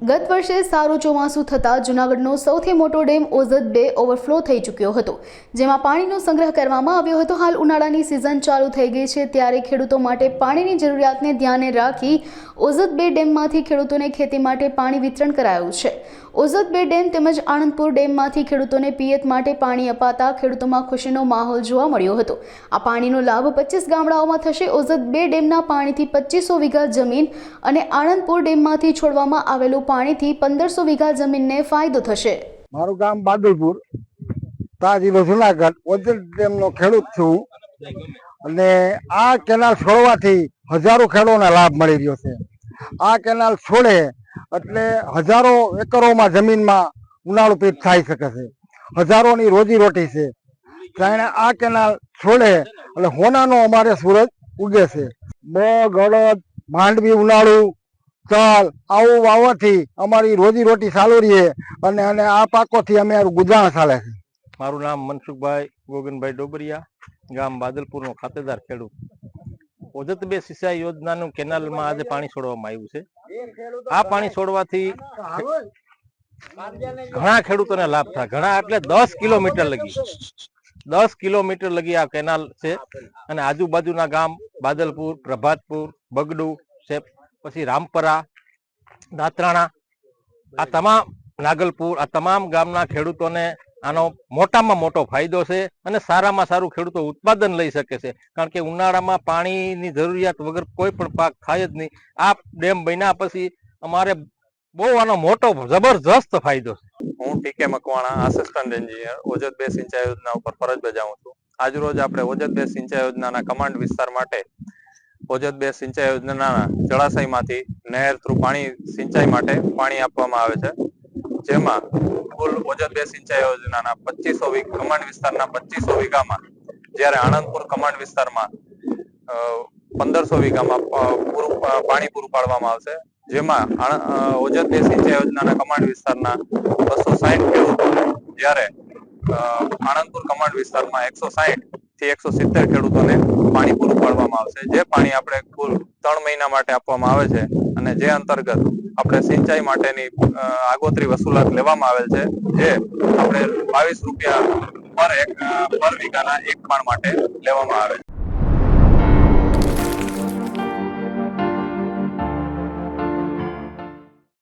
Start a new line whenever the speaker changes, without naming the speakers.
ગત વર્ષે સારું ચોમાસું થતાં જૂનાગઢનો સૌથી મોટો ડેમ ઓઝત 2 ઓવરફ્લો થઈ ચૂક્યો હતો, જેમાં પાણીનો સંગ્રહ કરવામાં આવ્યો હતો। હાલ ઉનાળાની સિઝન ચાલુ થઈ ગઈ છે, ત્યારે ખેડૂતો માટે પાણીની જરૂરિયાતને ધ્યાને રાખી ઓઝત 2 ડેમમાંથી ખેડૂતોને ખેતી માટે પાણી વિતરણ કરાયું છે। ઓઝત 2 ડેમ તેમજ આણંદપુર ડેમમાંથી ખેડૂતોને પિયત માટે પાણી અપાતા ખેડૂતોમાં ખુશીનો માહોલ જોવા મળ્યો હતો। આ પાણીનો લાભ 25 ગામડાઓમાં થશે। ઓઝત 2 ડેમના પાણીથી 2500 વીઘા જમીન અને આણંદપુર ડેમમાંથી છોડવામાં આવેલું પાણીથી 1500 વીઘા જમીનને ફાયદો થશે।
મારું ગામ બાદલપુર, તા જિલ્લો જુનાગઢ, ઓઝત ડેમનો ખેડૂત છું અને આ કેનાલ છોડવાથી હજારો ખેડૂતોને લાભ મળી રહ્યો છે। આ કેનાલ છોડે એટલે હજારો એકરોમાં જમીનમાં ઉનાળુ પીક થઈ શકે છે, હજારોની રોજી રોટી છે। કારણ આ કેનાલ છોડે એટલે હોનાનો અમારે સૂરજ ઉગે છે। મગ, અડદ, માંડવી, ઉનાળુ ચાલ આવું વાવવાથી અમારી રોજી રોટી ચાલુ રહીએ અને આ પાકોથી અમારું ગુજરાન ચાલે છે।
મારું નામ મનસુખભાઈ ગોગનભાઈ ડોબરિયા, ગામ બાદલપુરનો ખાતેદાર ખેડૂત। ઓઝત 2 સિંચાઈ યોજનાનું કેનાલમાં આજે પાણી છોડવામાં આવ્યું છે। આ પાણી છોડવાથી ઘણા ખેડૂતોને લાભ થાય, ઘણા એટલે 10 કિલોમીટર લગી આ કેનાલ છે અને આજુબાજુના ગામ બાદલપુર, પ્રભાતપુર, બગડુ છે, પછી રામપરા, દાત્રાણા, આ તમામ નાગલપુર, આ તમામ ગામના ખેડૂતોને આનો મોટામાં મોટો ફાયદો છે અને સારામાં સારું ખેડૂતો ઉત્પાદન લઈ શકે છે, કારણ કે ઉનાળામાં પાણીની જરૂરિયાત વગર કોઈ પણ પાક થાય જ નહીં। આ ડેમ બન્યા પછી અમારે બહુ આનો મોટો જબરજસ્ત ફાયદો છે।
હું TK Makwana, assistant engineer, Ozat 2 સિંચાઈ યોજના ઉપર ફરજ બજાવું છું। આજરોજ આપણે ઓઝત 2 સિંચાઈ યોજનાના કમાન્ડ વિસ્તાર માટે ઓઝત 2 સિંચાઈ યોજનાના જળાશયમાંથી નહેર થ્રુ પાણી સિંચાઈ માટે પાણી આપવામાં આવે છે, જેમાં કુલ ઓઝત 2 સિંચાઈ યોજનાના 2500 વીઘા કમાન્ડ વિસ્તારના 2500 વીઘામાં, જ્યારે આણંદપુર કમાન્ડ વિસ્તારમાં 1500 વીઘામાં પાણી પૂરું પાડવામાં આવશે। જેમાં ઓઝત 2 સિંચાઈ યોજનાના કમાન્ડ વિસ્તારના 260 ખેડૂતોને, જ્યારે આણંદપુર કમાન્ડ વિસ્તારમાં 160 થી 170 ખેડૂતોને પાણી પૂરું પાડવામાં આવશે। જે પાણી આપણે કુલ 3 મહિના માટે આપવામાં આવે છે અને જે અંતર્ગત આપણે સિંચાઈ માટેની આગોતરી વસૂલાત લેવામાં આવેલ છે, જે આપણે 22 રૂપિયા પર વીઘાના એક પાણ માટે લેવામાં આવે છે।